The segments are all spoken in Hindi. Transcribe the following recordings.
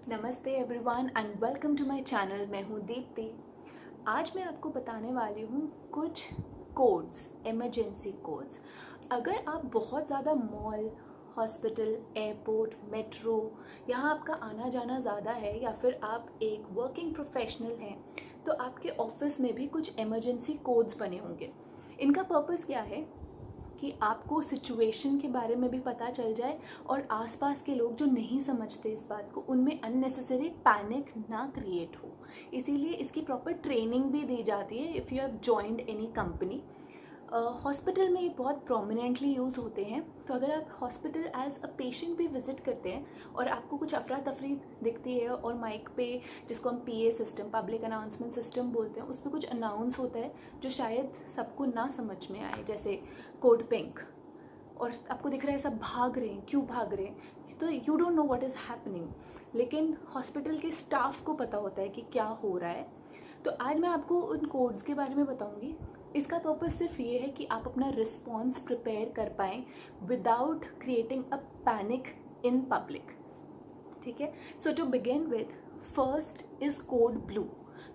नमस्ते everyone and welcome to my channel. मैं हूँ दीप्ति। आज मैं आपको बताने वाली हूँ कुछ कोड्स, इमरजेंसी कोड्स। अगर आप बहुत ज़्यादा मॉल, हॉस्पिटल, एयरपोर्ट, मेट्रो, यहाँ आपका आना जाना ज़्यादा है या फिर आप एक वर्किंग प्रोफेशनल हैं, तो आपके ऑफिस में भी कुछ इमरजेंसी कोड्स बने होंगे। इनका पर्पस क्या है कि आपको सिचुएशन के बारे में भी पता चल जाए और आसपास के लोग जो नहीं समझते इस बात को, उनमें अननेसेसरी पैनिक ना क्रिएट हो। इसीलिए इसकी प्रॉपर ट्रेनिंग भी दी जाती है if you have joined any company. Hospital में ये बहुत प्रोमिनेंटली यूज़ होते हैं। तो अगर आप हॉस्पिटल एज अ पेशेंट भी विजिट करते हैं और आपको कुछ अफरा तफरी दिखती है और माइक पे, जिसको हम PA system, public announcement system बोलते हैं, उस पर कुछ अनाउंस होता है जो शायद सबको ना समझ में आए, जैसे कोड पिंक, और आपको दिख रहा है सब भाग रहे हैं, क्यों भाग रहे हैं, तो you don't know what is happening, लेकिन हॉस्पिटल के स्टाफ को पता होता है कि क्या हो रहा है। तो आज मैं आपको उन कोड्स के बारे में बताऊंगी। इसका पर्पस सिर्फ ये है कि आप अपना रिस्पॉन्स प्रिपेयर कर पाएँ without creating a panic in public. ठीक है। So to begin with, first is code blue.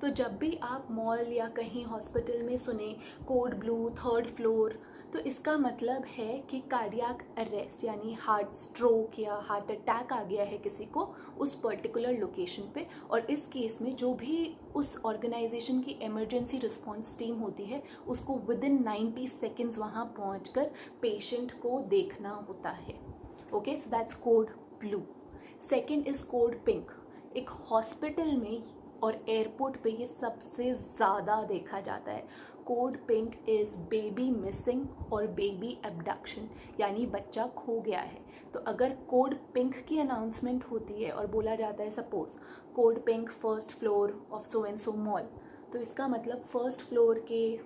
तो जब भी आप मॉल या कहीं हॉस्पिटल में सुने कोड ब्लू, थर्ड फ्लोर, तो इसका मतलब है कि कार्डियक अरेस्ट यानी हार्ट स्ट्रोक या हार्ट अटैक आ गया है किसी को उस पर्टिकुलर लोकेशन पे। और इस केस में जो भी उस ऑर्गेनाइजेशन की इमरजेंसी रिस्पॉन्स टीम होती है, उसको विदिन 90 सेकेंड्स वहाँ पहुँच पेशेंट को देखना होता है। Okay, so that's code blue. Second is code pink. एक हॉस्पिटल में और एयरपोर्ट पे ये सबसे ज़्यादा देखा जाता है। Code pink is baby missing और बेबी एब्डक्शन, यानी बच्चा खो गया है। तो अगर कोड पिंक की अनाउंसमेंट होती है और बोला जाता है suppose code pink first floor of so and so mall, तो इसका मतलब फर्स्ट फ्लोर के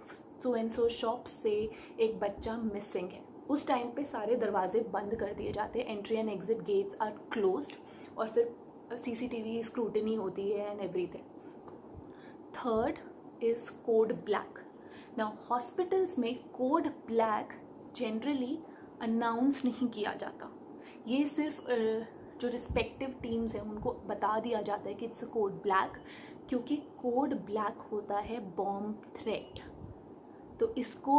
सो एंड सो शॉप से एक बच्चा मिसिंग है। उस टाइम पे सारे दरवाजे बंद कर दिए जाते हैं, entry and exit gates are closed, और फिर सीसीटीवी स्क्रूटनी होती है and everything. Third is code black. Now hospitals में कोड ब्लैक जनरली अनाउंस नहीं किया जाता। ये सिर्फ जो रिस्पेक्टिव टीम्स हैं उनको बता दिया जाता है कि इट्स कोड ब्लैक, क्योंकि कोड ब्लैक होता है बॉम्ब थ्रेट। तो इसको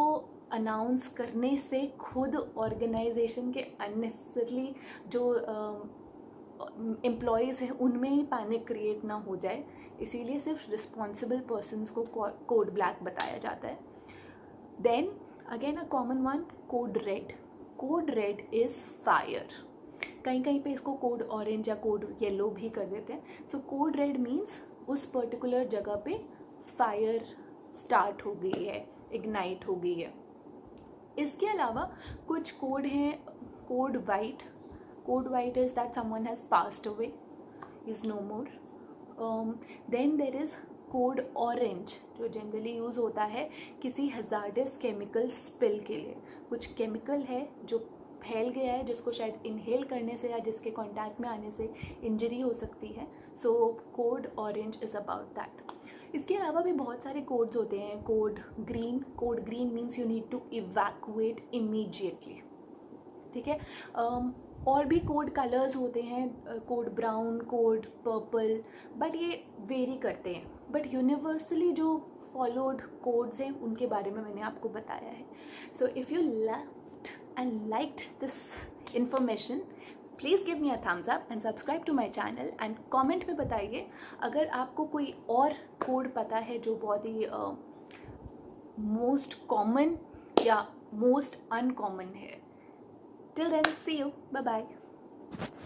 अनाउंस करने से खुद ऑर्गेनाइजेशन के अननेसेसरली जो एम्प्लॉयज़ हैं उनमें ही पैनिक क्रिएट ना हो जाए, इसीलिए सिर्फ रिस्पॉन्सिबल पर्सनस को कोड ब्लैक बताया जाता है। Then again a common one, code red. Code red is fire. कहीं कहीं पे इसको कोड ऑरेंज या कोड येलो भी कर देते हैं। सो कोड रेड मीन्स उस पर्टिकुलर जगह पे फायर स्टार्ट हो गई है, इग्नाइट हो गई है। इसके अलावा कुछ कोड हैं, code white. Code white is that someone has passed away, is no more. Then there is code orange, जो जनरली यूज़ होता है किसी हजार्डस केमिकल स्पिल के लिए। कुछ केमिकल है जो फैल गया है, जिसको शायद इनहेल करने से या जिसके कांटेक्ट में आने से इंजरी हो सकती है। So code orange is about that. इसके अलावा भी बहुत सारे कोड्स होते हैं। Code green. Code green means you need to evacuate immediately. ठीक है। और भी कोड कलर्स होते हैं, code brown, code purple, but ये वेरी करते हैं। बट यूनिवर्सली जो फॉलोड कोड्स हैं उनके बारे में मैंने आपको बताया है। So if you loved and liked this information, please give me a thumbs up and subscribe to my channel and comment में बताइए अगर आपको कोई और कोड पता है जो बहुत ही मोस्ट कॉमन या मोस्ट अनकॉमन है। Till then, see you. Bye bye.